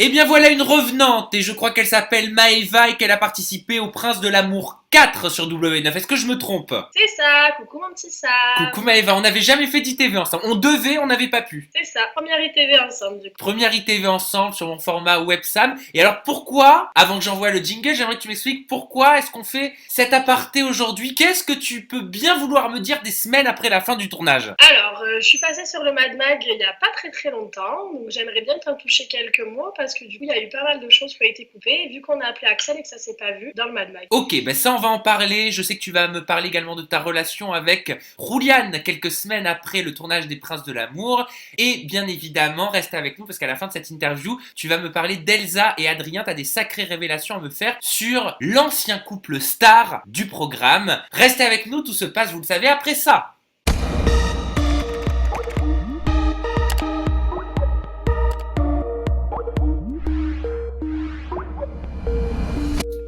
Eh bien voilà une revenante, et je crois qu'elle s'appelle Maëva et qu'elle a participé au Prince de l'amour 4 sur W9. Est-ce que je me trompe? C'est ça, coucou mon petit Coucou Sam. Maëva, on n'avait jamais fait d'ITV ensemble. On devait, on n'avait pas pu. C'est ça, première ITV ensemble du coup. Première ITV ensemble sur mon format WebSam. Et alors pourquoi, avant que j'envoie le jingle, j'aimerais que tu m'expliques pourquoi est-ce qu'on fait cet aparté aujourd'hui? Qu'est-ce que tu peux bien vouloir me dire des semaines après la fin du tournage? Alors, je suis passée sur le Mad Mag il n'y a pas très très longtemps, donc j'aimerais bien t'en toucher quelques mots parce que du coup il y a eu pas mal de choses qui ont été coupées, vu qu'on a appelé Axel et que ça s'est pas vu dans le Mad Mag. Ok, ben ça on va en parler. Je sais que tu vas me parler également de ta relation avec Rouliane quelques semaines après le tournage des Princes de l'amour. Et bien évidemment, reste avec nous parce qu'à la fin de cette interview, tu vas me parler d'Elsa et Adrien. Tu as des sacrées révélations à me faire sur l'ancien couple star du programme. Restez avec nous, tout se passe, vous le savez, après ça.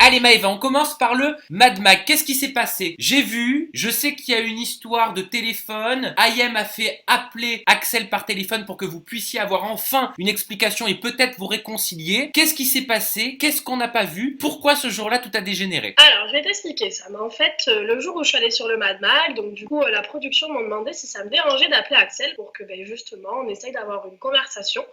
Allez Maëva, on commence par le Mad Mag. Qu'est-ce qui s'est passé? J'ai vu, je sais qu'il y a une histoire de téléphone. Ayem a fait appeler Axel par téléphone pour que vous puissiez avoir enfin une explication et peut-être vous réconcilier. Qu'est-ce qui s'est passé? Qu'est-ce qu'on n'a pas vu? Pourquoi ce jour-là tout a dégénéré? Alors, je vais t'expliquer ça. Mais en fait, le jour où je suis allée sur le Mad Mag, donc du coup, la production m'a demandé si ça me dérangeait d'appeler Axel pour que justement on essaye d'avoir une conversation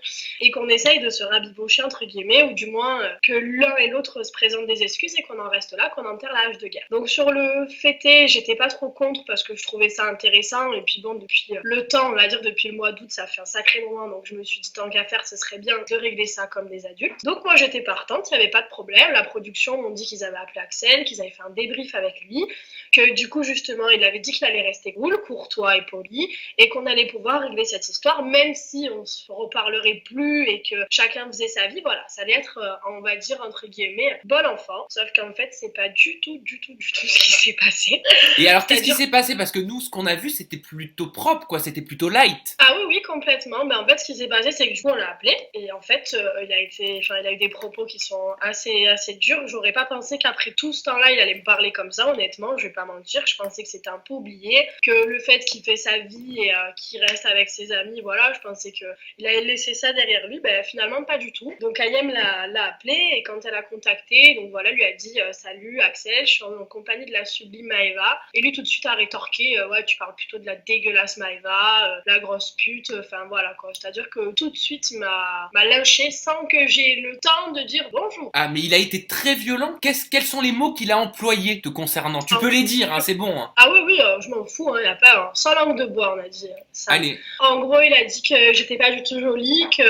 et qu'on essaye de se rabibocher entre guillemets, ou du moins que l'un et l'autre se présentent des excuses et qu'on en reste là, qu'on enterre la hache de guerre. Donc sur le fêté, j'étais pas trop contre parce que je trouvais ça intéressant et puis bon, depuis le temps, on va dire depuis le mois d'août, ça fait un sacré moment, donc je me suis dit tant qu'à faire, ce serait bien de régler ça comme des adultes. Donc moi j'étais partante, il n'y avait pas de problème. La production m'ont dit qu'ils avaient appelé Axel, qu'ils avaient fait un débrief avec lui, que du coup justement il avait dit qu'il allait rester cool, courtois et poli, et qu'on allait pouvoir régler cette histoire, même si on se reparlerait plus et que chacun faisait sa vie. Voilà, ça allait être, on va dire entre guillemets, bon enfant. Sauf qu'en fait, c'est pas du tout ce qui s'est passé. Et alors qu'est-ce qui s'est passé? Parce que nous, ce qu'on a vu, c'était plutôt propre, quoi. C'était plutôt light. Ah oui, oui, complètement. Mais en fait, ce qui s'est passé, c'est que du coup, on l'a appelé. Et en fait, il a eu des propos qui sont assez durs. J'aurais pas pensé qu'après tout ce temps-là, il allait me parler comme ça, honnêtement. Je vais pas mentir. Je pensais que c'était un peu oublié. Que le fait qu'il fait sa vie et qu'il reste avec ses amis, voilà, je pensais qu'il allait laisser ça derrière lui. Ben, finalement, pas du tout. Donc, Ayem l'a appelé. Et quand elle a contacté, donc voilà, lui a dit salut Axel, je suis en compagnie de la sublime Maëva. Et lui, tout de suite, a rétorqué ouais, tu parles plutôt de la dégueulasse Maëva, la grosse pute, enfin voilà quoi. C'est-à-dire que tout de suite, il m'a lynché sans que j'ai le temps de dire bonjour. Ah, mais il a été très violent. Quels sont les mots qu'il a employés te concernant? Tu peux les dire, hein, c'est bon. Hein. Ah oui, oui, je m'en fous, il n'y a pas sans langue de bois, on a dit ça. Allez. En gros, il a dit que j'étais pas du tout jolie, que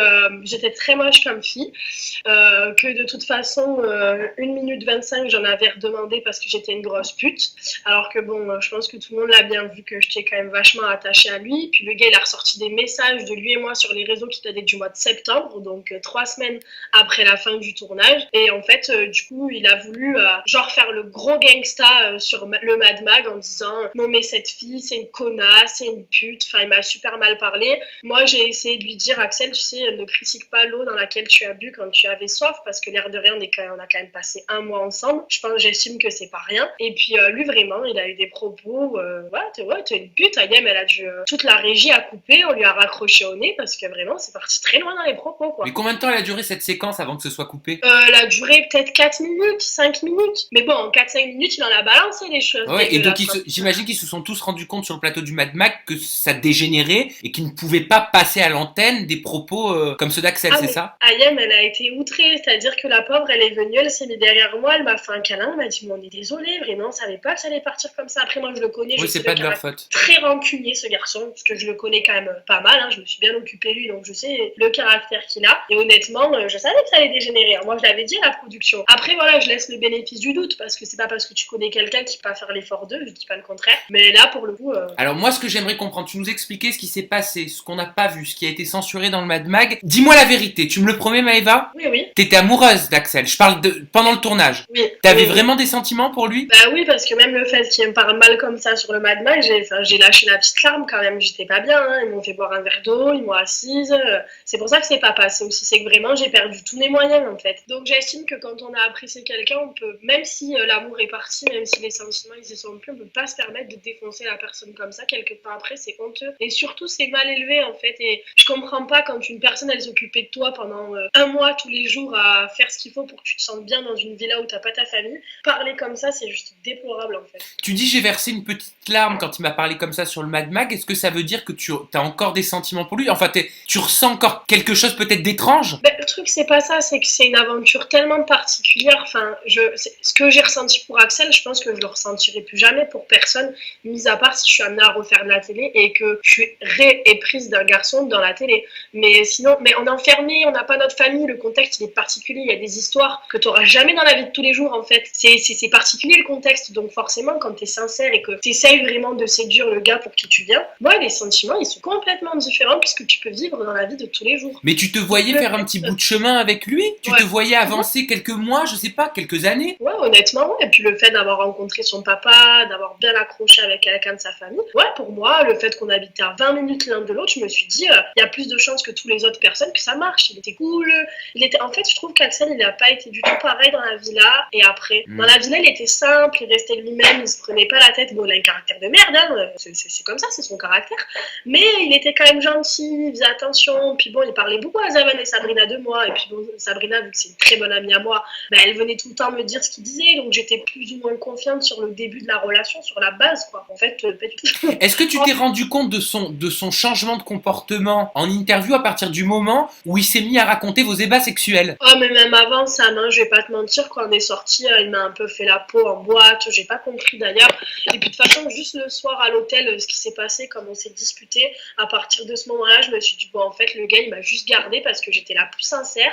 j'étais très moche comme fille, que de toute façon, 1 minute 25, j'en avais redemandé parce que j'étais une grosse pute. Alors que bon, je pense que tout le monde l'a bien vu que j'étais quand même vachement attachée à lui. Puis le gars, il a ressorti des messages de lui et moi sur les réseaux qui dataient du mois de septembre, donc 3 semaines après la fin du tournage. Et en fait, du coup, il a voulu genre faire le gros gangsta sur le Mad Mag en disant non mais cette fille, c'est une connasse, c'est une pute. Enfin, il m'a super mal parlé. Moi, j'ai essayé de lui dire Axel, tu sais, ne critique pas l'eau dans laquelle tu as bu quand tu avais soif, parce que l'air de rien, on a quand même passé 1 mois ensemble. Je pense, j'estime que c'est pas rien. Et puis lui vraiment, il a eu des propos, ouais, t'es une pute. Ayem, elle a dû toute la régie a coupé, on lui a raccroché au nez parce que vraiment, c'est parti très loin dans les propos quoi. Mais combien de temps elle a duré cette séquence avant que ce soit coupé? Elle a duré peut-être 4 minutes, 5 minutes. Mais bon, en 4-5 minutes, il en a balancé les choses. Ouais, et donc j'imagine qu'ils se sont tous rendus compte sur le plateau du Mad Mag que ça dégénérait et qu'ils ne pouvaient pas passer à l'antenne des propos comme ceux d'Axel, c'est ça? Ayem, elle a été outrée, c'est-à-dire que la pauvre, elle est venue, elle s'est mise derrière moi, elle m'a fait un câlin, elle m'a dit, on est désolé, vraiment, on savait pas que ça allait partir comme ça. Après, moi, je le connais, Oui, je c'est sais pas le de leur caractère faute. très rancunier, ce garçon, parce que je le connais quand même pas mal, je me suis bien occupée de lui, donc je sais le caractère qu'il a. Et honnêtement, je savais que ça allait dégénérer. Moi, je l'avais dit à la production. Après, voilà, je laisse le bénéfice du doute, parce que c'est pas parce que tu connais quelqu'un qu'il peut pas faire l'effort d'eux, je dis pas le contraire. Mais là, pour le coup. Alors, moi, ce que j'aimerais comprendre, tu nous expliquais ce qui s'est passé, ce qu'on n'a pas vu, ce qui a été censuré dans le Mad Mag. Dis-moi la vérité, tu me le promets, Maëva? Oui, oui. T'étais amoureuse d'Axel, je parle de pendant le tournage. tournage. Oui. T'avais Oui. vraiment des sentiments pour lui? Bah oui, parce que même le fait qu'il me parle mal comme ça sur le Mad Max, j'ai lâché la petite larme quand même. J'étais pas bien, hein. Ils m'ont fait boire un verre d'eau, ils m'ont assise. C'est pour ça que c'est pas passé aussi. C'est que vraiment, j'ai perdu tous mes moyens en fait. Donc j'estime que quand on a apprécié quelqu'un, on peut, même si l'amour est parti, même si les sentiments ils se sont plus, on peut pas se permettre de défoncer la personne comme ça. Quelque temps après, c'est honteux. Et surtout, c'est mal élevé en fait. Et je comprends pas quand une personne elle s'occupait de toi pendant un mois tous les jours à faire ce qu'il faut pour que tu te sentes bien dans une villa où t'as pas ta famille. Parler comme ça, c'est juste déplorable en fait. Tu dis j'ai versé une petite larme quand il m'a parlé comme ça sur le Mad Mag. Est-ce que ça veut dire que tu as encore des sentiments pour lui? Enfin, tu ressens encore quelque chose peut-être d'étrange? Ben, le truc, c'est pas ça, c'est que c'est une aventure tellement particulière. Enfin, ce que j'ai ressenti pour Axel, je pense que je le ressentirai plus jamais pour personne, mis à part si je suis amenée à refaire de la télé et que je suis éprise d'un garçon dans la télé. Mais sinon, mais on est enfermé, on n'a pas notre famille, le contexte il est particulier, il y a des histoires que tu n'auras jamais dans la vie de tous les jours en fait. C'est particulier le contexte, donc forcément, quand tu es sincère et que tu essayes vraiment de séduire le gars pour qui tu viens, moi, les sentiments ils sont complètement différents puisque tu peux vivre dans la vie de tous les jours. Mais tu te voyais faire un petit bout de chemin avec lui? Tu te voyais avancer quelques mois, je sais pas, quelques années? Ouais, honnêtement, ouais. Et puis le fait d'avoir rencontré son papa, d'avoir bien accroché avec quelqu'un de sa famille, ouais, pour moi, le fait qu'on habitait à 20 minutes l'un de l'autre, je me suis dit, il y a plus de chances que toutes les autres personnes que ça marche. Il était cool. En fait, je trouve qu'Axel, il n'a pas été du tout pareil dans la villa et après. Dans la villa, il était simple, il restait lui-même, il se prenait pas la tête. Bon, il a un caractère de merde, hein. C'est comme ça, c'est son caractère. Mais il était quand même gentil, il faisait attention. Puis bon, il parlait beaucoup à Zavan et Sabrina de moi. Et puis bon, Sabrina, vu que c'est une très bonne amie à moi, ben, elle venait tout le temps me dire ce qu'il disait. Donc j'étais plus ou moins confiante sur le début de la relation, sur la base, quoi. En fait, pas du tout. Est-ce que tu t'es rendu compte de son changement de comportement en interview à partir du moment où il s'est mis à raconter vos ébats sexuels? Oh, mais même avant ça, hein, je vais pas te mentir, quand on est sorti, il m'a un peu fait la peau en boîte, j'ai pas compris d'ailleurs. Et puis de toute façon, juste le soir à l'hôtel, ce qui s'est passé, comme on s'est disputé, à partir de ce moment-là, je me suis dit, bon, en fait, le gars, il m'a juste gardé parce que j'étais la plus sincère.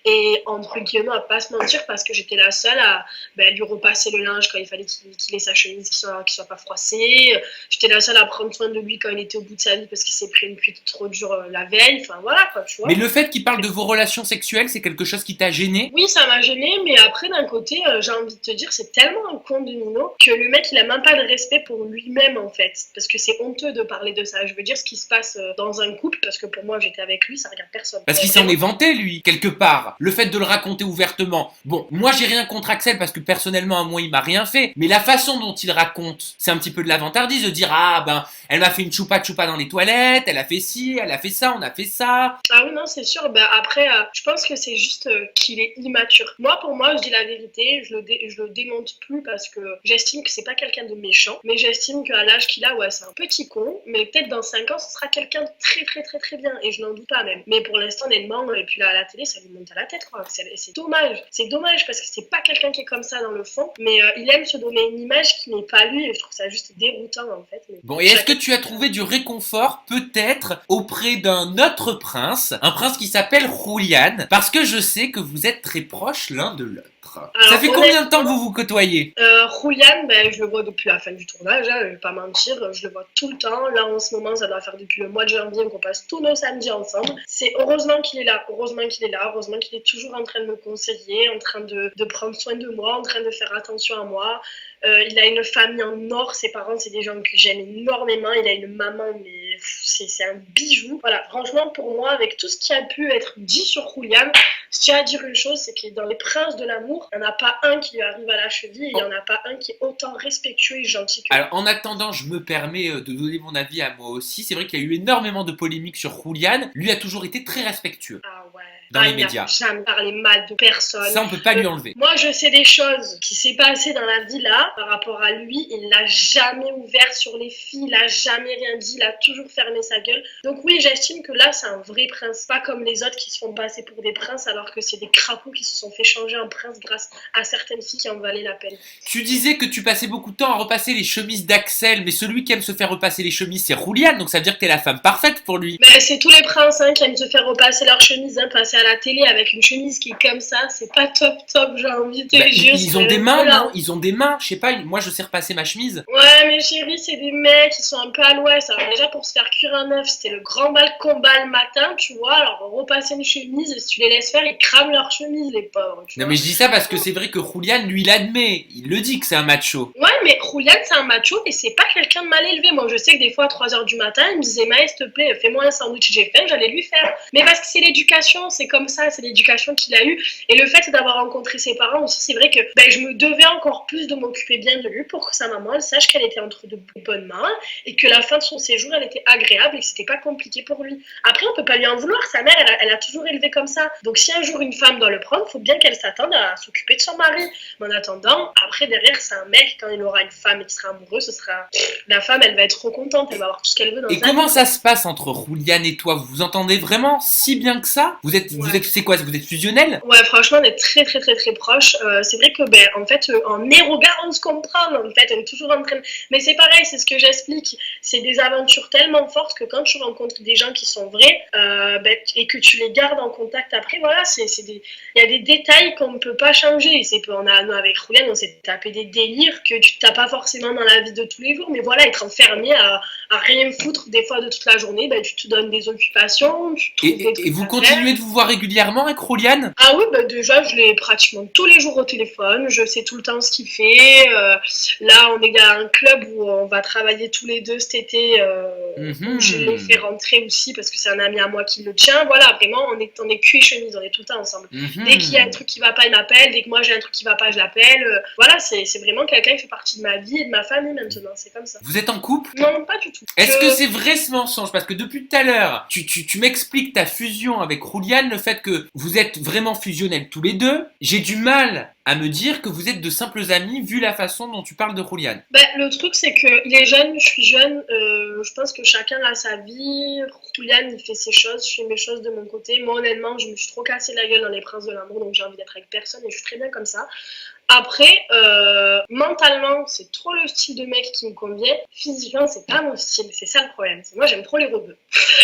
Et entre guillemets, à pas se mentir, parce que j'étais la seule à lui repasser le linge quand il fallait qu'il ait sa chemise, qu'il soit pas froissée. J'étais la seule à prendre soin de lui quand il était au bout de sa vie parce qu'il s'est pris une pluie trop dure la veille. Enfin voilà quoi, tu vois. Mais le fait qu'il parle de vos relations sexuelles, c'est quelque chose qui t'a gêné? Oui, ça m'a gêné, mais après d'un côté, j'ai envie de te dire, c'est tellement un con de Nino que le mec il a même pas de respect pour lui-même en fait, parce que c'est honteux de parler de ça. Je veux dire ce qui se passe dans un couple, parce que pour moi j'étais avec lui, ça regarde personne. Parce qu'il s'en est vanté, lui, quelque part. Le fait de le raconter ouvertement. Bon, moi j'ai rien contre Axel parce que personnellement, à moi, il m'a rien fait. Mais la façon dont il raconte, c'est un petit peu de la vantardise de dire ah ben, elle m'a fait une choupa choupa dans les toilettes, elle a fait ci, elle a fait ça, on a fait ça. Ah oui, non, c'est sûr. Ben, après, je pense que c'est juste qu'il est immature. Moi, pour moi, je dis la vérité, je le démonte plus parce que j'estime que c'est pas quelqu'un de méchant, mais j'estime qu'à l'âge qu'il a, ouais, c'est un petit con, mais peut-être dans 5 ans, ce sera quelqu'un de très très très très bien, et je n'en doute pas même. Mais pour l'instant, honnêtement, et puis là, à la télé, ça lui monte à la tête, quoi. C'est dommage. C'est dommage parce que c'est pas quelqu'un qui est comme ça dans le fond, mais il aime se donner une image qui n'est pas lui, et je trouve ça juste déroutant, en fait. Mais bon, et est-ce que tu as trouvé du réconfort, peut-être, auprès d'un autre prince, un prince qui s'appelle Julian, parce que je sais que vous êtes très proches l'un de l'autre. Alors, ça fait combien de temps que vous vous côtoyez? Julian, je le vois depuis la fin du tournage, hein, je vais pas mentir, je le vois tout le temps. Là, en ce moment, ça doit faire depuis le mois de janvier qu'on passe tous nos samedis ensemble. C'est heureusement qu'il est là, heureusement qu'il est là, heureusement qu'il est toujours en train de me conseiller, en train de prendre soin de moi, en train de faire attention à moi. Il a une famille en or, ses parents, c'est des gens que j'aime énormément. Il a une maman, mais c'est un bijou. Voilà, franchement, pour moi, avec tout ce qui a pu être dit sur Julian, je tiens à dire une chose, c'est que dans les princes de l'amour, il n'y en a pas un qui lui arrive à la cheville, et il n'y en a pas un qui est autant respectueux et gentil que lui. Alors, en attendant, je me permets de donner mon avis à moi aussi. C'est vrai qu'il y a eu énormément de polémiques sur Julian. Lui a toujours été très respectueux. Ah ouais. Dans les médias. Il n'a jamais parlé mal de personne. Ça, on peut pas lui enlever. Moi, je sais des choses qui s'est passé dans la villa par rapport à lui. Il l'a jamais ouvert sur les filles, il a jamais rien dit, il a toujours fermé sa gueule. Donc oui, j'estime que là, c'est un vrai prince. Pas comme les autres qui se font passer pour des princes alors que c'est des crapauds qui se sont fait changer en prince grâce à certaines filles qui en valaient la peine. Tu disais que tu passais beaucoup de temps à repasser les chemises d'Axel, mais celui qui aime se faire repasser les chemises, c'est Julian, donc ça veut dire que t'es la femme parfaite pour lui. Mais c'est tous les princes qui aiment se faire repasser leurs chemises, passer à la télé avec une chemise qui est comme ça, c'est pas top top, j'ai envie de te dire. Ils ont des mains, non? Ils ont des mains, je sais pas, moi je sais repasser ma chemise. Ouais, mais chérie, c'est des mecs qui sont un peu à l'ouest. Alors déjà, pour se faire cuire un œuf, c'était le grand bal combat le matin, tu vois. Alors, repasser une chemise, si tu les laisses faire, ils crament leur chemise, les pauvres, tu Non vois. mais je dis ça parce que c'est vrai que Julian, lui, l'admet. Il le dit que c'est un macho. Ouais, mais Julian, c'est un macho et c'est pas quelqu'un de mal élevé. Moi, je sais que des fois, à 3 h du matin, il me disait, Maë, s'il te plaît, fais-moi un sandwich, j'ai faim, j'allais lui faire. Mais parce que c'est l'éducation, c'est comme ça, c'est l'éducation qu'il a eue. Et le fait d'avoir rencontré ses parents aussi, c'est vrai que je me devais encore plus de m'occuper bien de lui pour que sa maman, elle sache qu'elle était entre de bonnes mains et que la fin de son séjour, elle était agréable et que c'était pas compliqué pour lui. Après, on peut pas lui en vouloir. Sa mère, elle a toujours élevé comme ça. Donc, si un jour une femme doit le prendre, faut bien qu'elle s'attende à s'occuper de son mari. Mais en attendant, après, derrière, c'est un mec, quand il aura une femme et qu'il sera amoureux, ce sera. La femme, elle va être trop contente, elle va avoir tout ce qu'elle veut dans Et sa comment vie. ça se passe entre Julian et toi? Vous vous entendez vraiment si bien que ça? C'est quoi? Vous êtes fusionnels? Ouais, franchement, on est très très très très proches. C'est vrai que, en fait, en nez regard, on se comprend. En fait, on est toujours en train de... Mais c'est pareil, c'est ce que j'explique. C'est des aventures tellement fortes que quand tu rencontres des gens qui sont vrais et que tu les gardes en contact après, voilà, il y a des détails qu'on ne peut pas changer. Nous, avec Julian, on s'est tapé des délires que tu t'as pas forcément dans la vie de tous les jours. Mais voilà, être enfermé à rien foutre des fois de toute la journée, tu te donnes des occupations, tu trouves des trucs Et vous à continuez faire. de vous voir régulièrement avec Julian? Ah oui, déjà, je l'ai pratiquement tous les jours au téléphone. Je sais tout le temps ce qu'il fait. Là, il y a un club où on va travailler tous les deux cet été, où je l'ai fait rentrer aussi parce que c'est un ami à moi qui le tient. Voilà, vraiment, on est cul et chemise, on est tout le temps ensemble. Dès qu'il y a un truc qui va pas, il m'appelle. Dès que moi j'ai un truc qui va pas, je l'appelle. Voilà, c'est vraiment quelqu'un qui fait partie de ma vie et de ma famille maintenant. C'est comme ça. Vous êtes en couple? Non, pas du tout. Est-ce que c'est vrai ce mensonge? Parce que depuis tout à l'heure, tu m'expliques ta fusion avec Julian, le fait que vous êtes vraiment fusionnels tous les deux. J'ai du mal à me dire que vous êtes de simples amis vu la façon dont tu parles de Julian. Le truc, c'est qu'il est jeune, je suis jeune. Je pense que chacun a sa vie. Julian, il fait ses choses, je fais mes choses de mon côté. Moi, honnêtement, je me suis trop cassé la gueule dans Les Princes de l'amour, donc j'ai envie d'être avec personne et je suis très bien comme ça. Après, mentalement, c'est trop le style de mec qui me convient. Physiquement, c'est pas mon style. C'est ça le problème. Moi, j'aime trop les rebeux.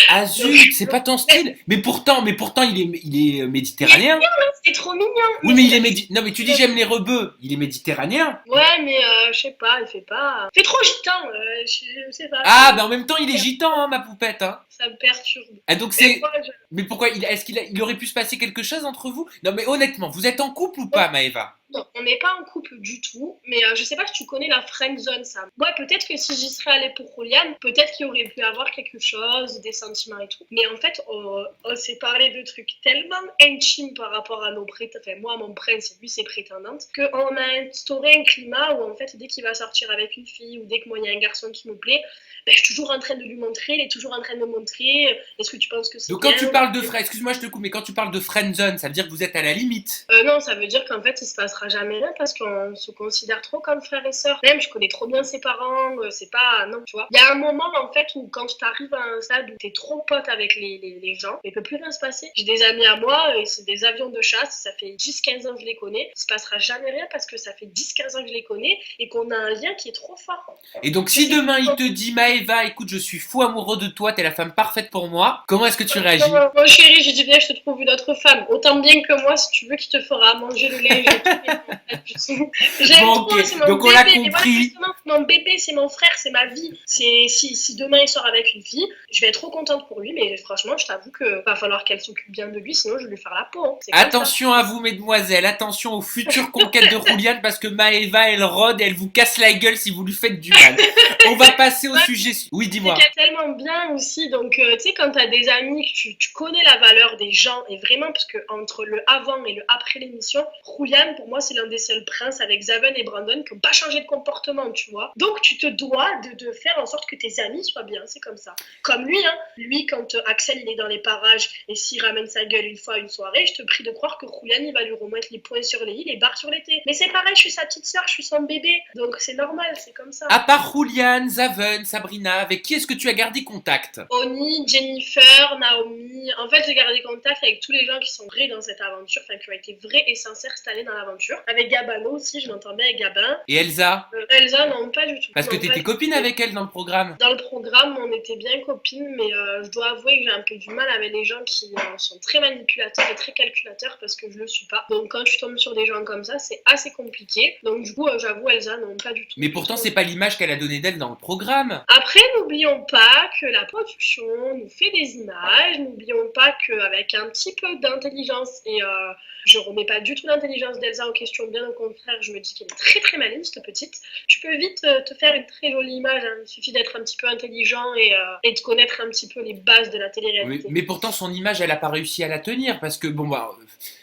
Ah zut, c'est pas ton style. Mais pourtant, il est méditerranéen. C'est trop mignon. Oui, mais il est Non, mais tu dis j'aime les rebeux. Il est méditerranéen. Ouais, mais je sais pas, il fait pas. Il fait trop gitan. Je sais pas. Ah, bah en même temps, il est gitan, hein, ma poupette. Hein. Ça me perturbe. Ah, donc c'est. Mais pourquoi est-ce il aurait pu se passer quelque chose entre vous? Non, mais honnêtement, vous êtes en couple ou pas, Maëva? Non, on n'est pas en couple du tout, mais je sais pas si tu connais la friend zone, Sam. Ouais, peut-être que si j'y serais allée pour Julian, peut-être qu'il aurait pu avoir quelque chose, des sentiments et tout. Mais en fait, on s'est parlé de trucs tellement intimes par rapport à nos prétendantes, enfin moi, mon prince, et lui, ses prétendantes, qu'on a instauré un climat où en fait, dès qu'il va sortir avec une fille ou dès que moi, il y a un garçon qui me plaît, je suis toujours en train de lui montrer, il est toujours en train de me montrer, est-ce que tu penses que c'est Donc bien quand tu parles de excuse-moi, je te coupe, mais quand tu parles de friendzone, ça veut dire que vous êtes à la limite. Non, ça veut dire qu'en fait, il se passera jamais rien parce qu'on se considère trop comme frères et sœurs. Même, je connais trop bien ses parents, c'est pas... Non, tu vois. Il y a un moment, en fait, où quand tu arrives à un stade où t'es trop pote avec les gens, il peut plus rien se passer. J'ai des amis à moi, et c'est des avions de chasse, ça fait 10-15 ans que je les connais. Il se passera jamais rien parce que ça fait 10-15 ans que je les connais et qu'on a un lien qui est trop fort. Et donc si demain il te dit Maëva, écoute, je suis fou amoureux de toi, t'es la femme parfaite pour moi, comment est-ce que tu réagis? Moi chérie, j'ai dit viens, je te trouve une autre femme. Autant bien que moi, si tu veux, qui te fera manger le lait. J'aime Bon, trop, ok, c'est mon donc on bébé. l'a Mais voilà, compris. justement, mon bébé, c'est mon frère, c'est ma vie. Si demain il sort avec une fille, je vais être trop contente pour lui, mais franchement, je t'avoue que va falloir qu'elle s'occupe bien de lui, sinon je vais lui faire la peau. Hein. C'est comme ça. Attention à vous, mesdemoiselles, attention aux futures conquêtes de Julian, parce que Maëva, elle rôde et elle vous casse la gueule si vous lui faites du mal. On va passer au sujet. Oui, dis-moi. C'est tellement bien aussi, donc tu sais, quand t'as des amis, que tu connais la valeur des gens, et vraiment, parce que entre le avant et le après l'émission, Julian, pour moi, c'est l'un des seuls princes avec Zaven et Brandon qui n'ont pas changé de comportement, tu vois. Donc, tu te dois de faire en sorte que tes amis soient bien, c'est comme ça. Comme lui, hein. Lui, quand Axel, il est dans les parages, et s'il ramène sa gueule une fois à une soirée, je te prie de croire que Julian, il va lui remettre les poings sur les i, les barres sur les t. Mais c'est pareil, je suis sa petite sœur, je suis son bébé, donc c'est normal, c'est comme ça. À part Julian, Zaven, Sabrina, avec qui est-ce que tu as gardé contact? Oni, Jennifer, Naomi. En fait, j'ai gardé contact avec tous les gens qui sont vrais dans cette aventure, enfin qui ont été vraie et sincère cette année dans l'aventure. Avec Gabano aussi, je m'entends bien avec Gabin. Et Elsa? Elsa, non, pas du tout. Parce que Non, pas t'étais du copine tout. avec elle dans le programme. Dans le programme, on était bien copines, mais je dois avouer que j'ai un peu du mal avec les gens qui sont très manipulateurs et très calculateurs parce que je le suis pas. Donc quand je tombe sur des gens comme ça, c'est assez compliqué. Donc du coup, j'avoue, Elsa, non, pas du tout. Mais pourtant, c'est pas l'image qu'elle a donnée d'elle dans le programme. Après, n'oublions pas que la production nous fait des images, n'oublions pas qu'avec un petit peu d'intelligence, et je remets pas du tout l'intelligence d'Elsa en question, bien au contraire, je me dis qu'elle est très très maligne, cette petite, tu peux vite te faire une très jolie image, hein. Il suffit d'être un petit peu intelligent et de connaître un petit peu les bases de la Oui, télé-réalité. mais pourtant, son image, elle a pas réussi à la tenir. Parce que, bon, bah,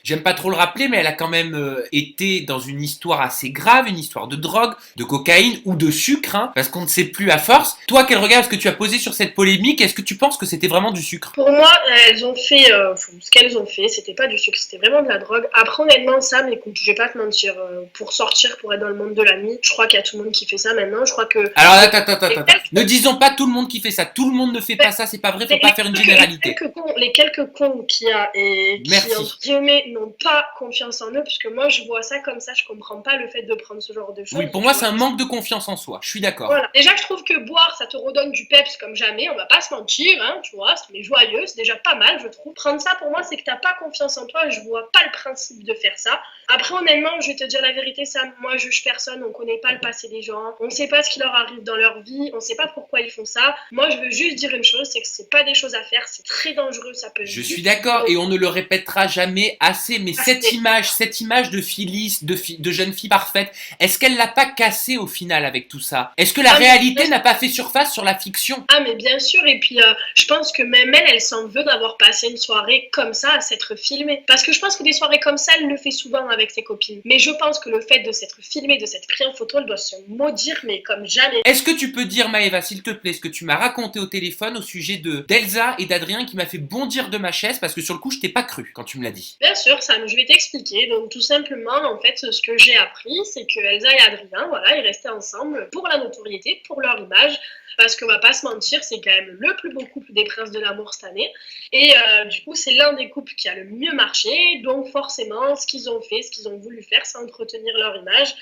j'aime pas trop le rappeler, mais elle a quand même été dans une histoire assez grave, une histoire de drogue, de cocaïne ou de sucre, hein, parce qu'on ne sait plus à force. Toi, quel regard est-ce que tu as posé sur cette polémique? Est-ce que tu penses que c'était vraiment du sucre? Pour moi, elles ont fait ce qu'elles ont fait, c'était pas du sucre, c'était vraiment de la drogue. Après, honnêtement, Sam, écoute, je vais pas te mentir, pour sortir, pour être dans le monde de la nuit, je crois qu'il y a tout le monde qui fait ça maintenant. Je crois que Alors, attends. Ne disons pas tout le monde qui fait ça. Tout le monde ne fait pas ça, c'est pas vrai, faut pas faire une généralité. Les quelques cons qu'il y a et qui, Merci. entre guillemets, n'ont pas confiance en eux, puisque moi, je vois ça comme ça, je comprends pas le fait de prendre ce genre de choses. Oui, pour moi, c'est un manque de confiance en soi. Je suis d'accord. Voilà. Déjà, je trouve que boire, ça te redonne du peps comme jamais, on va pas se mentir, hein, tu vois, c'est joyeux, c'est déjà pas mal, je trouve. Prendre ça, pour moi, c'est que t'as pas confiance en toi, je vois pas le principe de faire ça. Après, honnêtement, je vais te dire la vérité, Sam, moi, je juge personne, on connaît pas le passé des gens, on sait pas ce qui leur arrive dans leur vie, on sait pas pourquoi ils font ça. Moi, je veux juste dire une chose, c'est que c'est pas des choses à faire, c'est très dangereux, ça peut... Je suis d'accord et on ne le répétera jamais assez, mais cette image de Phyllis, de jeune fille parfaite, est-ce qu'elle l'a pas cassée au final avec tout ça? Est-ce que la réalité n'a pas fait surface sur la fiction? Ah mais bien sûr, et puis je pense que même elle s'en veut d'avoir passé une soirée comme ça à s'être filmée. Parce que je pense que des soirées comme ça, elle le fait souvent avec ses copines. Mais je pense que le fait de s'être filmée, de s'être pris en photo, elle doit se maudire, mais comme jamais. Est-ce que tu peux dire, Maëva, s'il te plaît, ce que tu m'as raconté au téléphone au sujet d'Elsa et d'Adrien qui m'a fait bondir de ma chaise parce que sur le coup, je t'ai pas cru quand tu me l'as dit. Bien sûr, Sam, je vais t'expliquer. Donc tout simplement, en fait, ce que j'ai appris, c'est que Elsa et Adrien, voilà, ils restaient ensemble pour la notoriété, pour leur image. Parce qu'on va pas se mentir, c'est quand même le plus beau couple des Princes de l'amour cette année. Et du coup, c'est l'un des couples qui a le mieux marché. Donc forcément, ce qu'ils ont fait, ce qu'ils ont voulu faire, c'est entretenir leur image.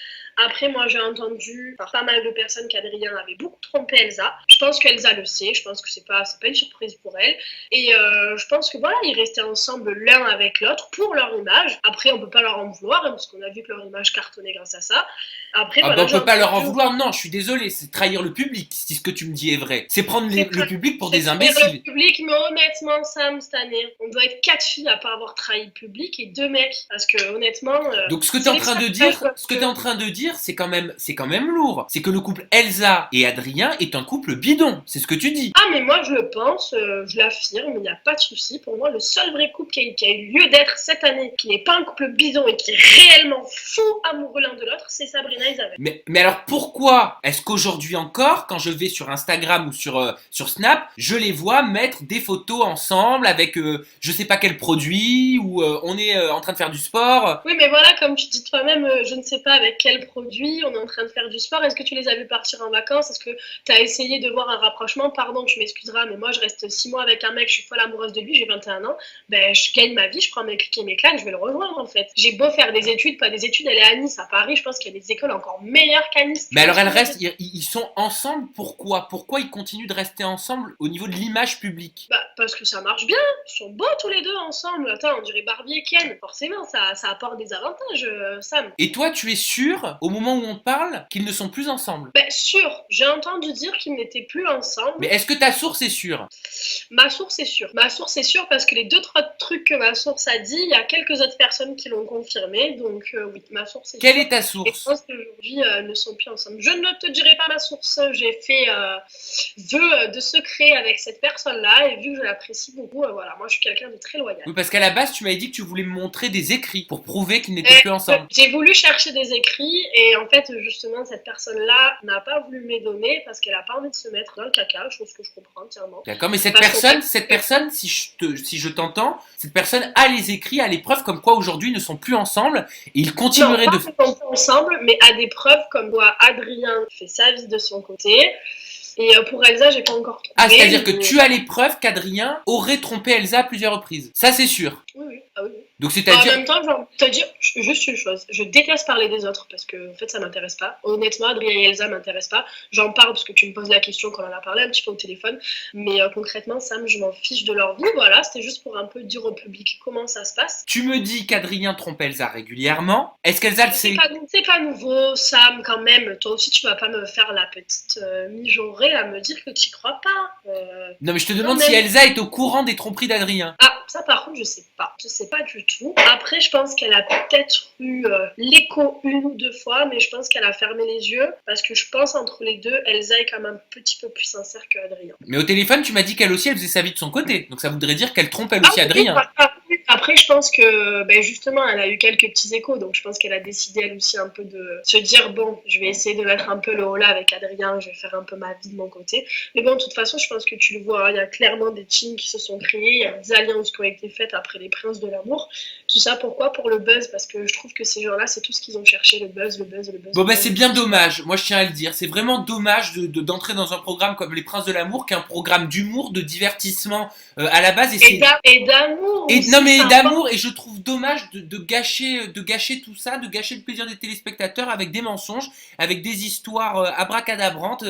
Après, moi, j'ai entendu par pas mal de personnes qu'Adrien avait beaucoup trompé Elsa. Je pense qu'Elsa le sait. Je pense que c'est pas une surprise pour elle. Et je pense que voilà, ils restaient ensemble l'un avec l'autre pour leur image. Après, on peut pas leur en vouloir, hein, parce qu'on a vu que leur image cartonnait grâce à ça. Après, Ah voilà, bah on peut pas leur en vouloir, non, je suis désolé, c'est trahir le public si ce que tu me dis est vrai. C'est prendre le public pour des imbéciles. Le public, mais honnêtement, Sam, cette année, on doit être 4 filles à pas avoir trahi le public et 2 mecs. Parce que honnêtement. Donc ce que tu es en train de dire, c'est quand même lourd. C'est que le couple Elsa et Adrien est un couple bidon. C'est ce que tu dis. Ah, mais moi je le pense, je l'affirme, il n'y a pas de souci. Pour moi, le seul vrai couple qui a eu lieu d'être cette année, qui n'est pas un couple bidon et qui est réellement fou amoureux l'un de l'autre, c'est Sabrina et Isabelle. Mais alors pourquoi est-ce qu'aujourd'hui encore, quand je vais sur Instagram ou sur Snap, je les vois mettre des photos ensemble avec je sais pas quel produit ou on est en train de faire du sport? Oui, mais voilà, comme tu dis toi-même, je ne sais pas avec quel produit on est en train de faire du sport. Est-ce que tu les as vus partir en vacances? Est-ce que tu as essayé de voir un rapprochement? Pardon, tu m'excuseras, mais moi je reste 6 mois avec un mec, je suis folle amoureuse de lui, j'ai 21 ans. Ben, je gagne ma vie, je prends mes clics et mes claques, je vais le rejoindre en fait. J'ai beau faire des études, pas des études, elle est à Nice, à Paris, je pense qu'il y a des écoles encore meilleures qu'à Nice. Mais alors ils sont ensemble, pourquoi? Pourquoi ils continuent de rester ensemble au niveau de l'image publique? Bah, parce que ça marche bien, ils sont beaux tous les deux ensemble. Attends, on dirait Barbie et Ken. Forcément, ça apporte des avantages, Sam. Et toi, tu es sûr, au moment où on parle, qu'ils ne sont plus ensemble? Ben, sûr, j'ai entendu dire qu'ils n'étaient plus ensemble. Mais est-ce que ta source est sûre? Ma source est sûre. Ma source est sûre parce que les 2-3 trucs que ma source a dit, il y a quelques autres personnes qui l'ont confirmé. Donc oui, ma source est sûre. Quelle est ta Et je source? pense qu'aujourd'hui, ne sont plus ensemble. Je ne te dirai pas ma source. J'ai fait vœu de secret avec cette personne-là et vu que je l'apprécie beaucoup, voilà, moi je suis quelqu'un de très loyal. Oui, parce qu'à la base, tu m'avais dit que tu voulais me montrer des écrits pour prouver qu'ils n'étaient plus ensemble. J'ai voulu chercher des écrits et en fait, justement, cette personne-là n'a pas voulu me les donner parce qu'elle a pas envie de se mettre dans le caca, chose que je comprends entièrement. D'accord, mais cette personne, si je t'entends, cette personne a les écrits, a les preuves comme quoi aujourd'hui ils ne sont plus ensemble et ils continueraient non, pas qu'ils sont ensemble, mais à des preuves comme quoi Adrien fait sa vie de son côté. Et pour Elsa, j'ai pas encore trouvé. Ah, c'est-à-dire que tu as les preuves qu'Adrien aurait trompé Elsa à plusieurs reprises. Ça, c'est sûr. Oui, oui. Ah oui, oui. Donc En c'est-à-dire, même temps, j'ai envie de te dire juste une chose. Je déteste parler des autres parce que, en fait, ça m'intéresse pas. Honnêtement, Adrien et Elsa m'intéressent pas. J'en parle parce que tu me poses la question quand on en a parlé un petit peu au téléphone. Mais concrètement, Sam, je m'en fiche de leur vie. Voilà, c'était juste pour un peu dire au public comment ça se passe. tu me dis qu'Adrien trompe Elsa régulièrement. Est-ce qu'Elsa le sait? C'est pas nouveau, Sam, quand même. Toi aussi, tu vas pas me faire la petite mijaurée à me dire que tu crois pas. Non mais je te Quand demande si même. Elsa est au courant des tromperies d'Adrien. Ah, ça par contre, je sais pas. Je sais pas du tout. Après, je pense qu'elle a peut-être eu l'écho une ou deux fois, mais je pense qu'elle a fermé les yeux parce que je pense entre les deux, Elsa est quand même un petit peu plus sincère que Adrien. Mais au téléphone, tu m'as dit qu'elle aussi, elle faisait sa vie de son côté. Donc ça voudrait dire qu'elle trompe elle Ah aussi oui, Adrien. après, je pense que ben justement, elle a eu quelques petits échos, donc je pense qu'elle a décidé elle aussi un peu de se dire bon, je vais essayer de mettre un peu le holà avec Adrien, je vais faire un peu ma vie de mon côté. Mais bon, de toute façon, je pense que tu le vois, hein, il y a clairement des teams qui se sont créés, il y a des alliances qui ont été faites après les Princes de l'amour. Tout ça pourquoi? Pour le buzz, parce que je trouve que ces gens-là, c'est tout ce qu'ils ont cherché, le buzz, le buzz, le buzz. Bon Le bah buzz. c'est bien dommage, moi je tiens à le dire, c'est vraiment dommage d'entrer dans un programme comme Les Princes de l'amour, qui est un programme d'humour, de divertissement à la base, Et d'amour et aussi, non mais c'est d'amour, important. et je trouve dommage de gâcher tout ça, de gâcher le plaisir des téléspectateurs avec des mensonges, avec des histoires abracadabrantes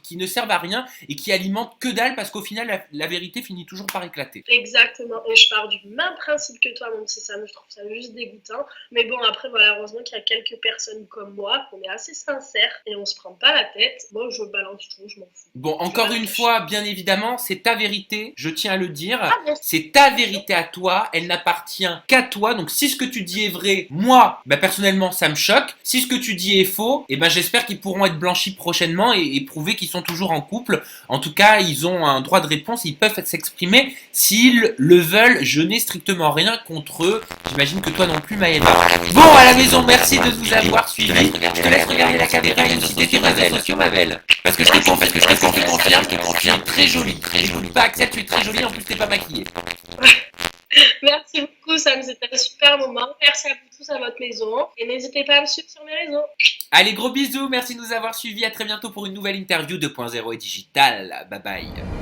qui ne servent à rien et qui alimentent que dalle parce qu'au final la vérité finit toujours par éclater. Exactement, et je pars du même principe que toi, mon petit Sam, je trouve ça juste dégoûtant. Mais bon, après, voilà, heureusement qu'il y a quelques personnes comme moi, qu'on est assez sincères et on se prend pas la tête. Moi, je balance tout, je m'en fous. Bon, Je vais encore rien une cacher. fois, bien évidemment, c'est ta vérité, je tiens à le dire. Ah, bien sûr, C'est ta bien sûr. vérité à toi, elle n'appartient qu'à toi. Donc si ce que tu dis est vrai, moi, bah, personnellement, ça me choque. Si ce que tu dis est faux, et ben j'espère qu'ils pourront être blanchis prochainement et prouver qu'ils sont toujours en couple. En tout cas, ils ont un droit de réponse, ils peuvent s'exprimer s'ils le veulent. Je n'ai strictement rien contre eux. J'imagine que toi non plus, Maëva. Bon, à la maison, merci de nous avoir suivis. Je te laisse regarder la caméra et nous citer tes réseaux sociaux, ma belle. Parce que je te confirme, très jolie, très jolie. Pas que ça, tu es très jolie, en plus t'es pas maquillée. Merci beaucoup, Sam, c'était un super moment. Merci à vous tous à votre maison. Et n'hésitez pas à me suivre sur mes réseaux. Allez, gros bisous, merci de nous avoir suivis. À très bientôt pour une nouvelle interview 2.0 et digital. Bye bye.